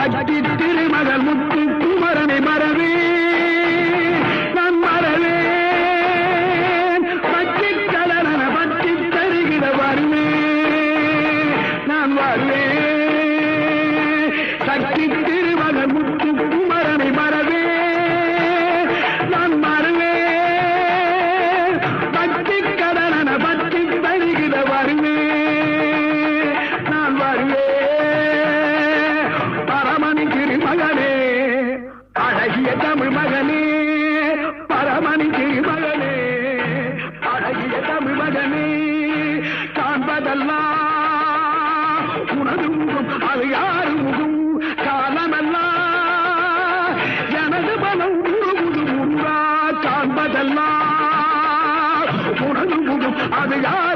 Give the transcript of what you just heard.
சக்தி திருமகள் முத்து குமரனை மறவே நான் மறவேன் பச்சை கலரன பற்றி தருகிற வருவேன் நான் வருவேன் சக்தி திருமகள் முத்து குமரனை மறவே நான் மறவேன் பச்சை கலரன பற்றி தருகிற வருவேன் நான் வருவேன் பரமணி திருமகனே அழகிய தமிழ் மகனே பரமணி திருமகனே அழகிய தமிழ் மகனே காண்பதெல்லாம் உனது முகம் அது யாரு முகம் காலமெல்லாம் எனது பலம் உருவுது முன்றா காண்பதெல்லாம் உனது முகம் அது யார்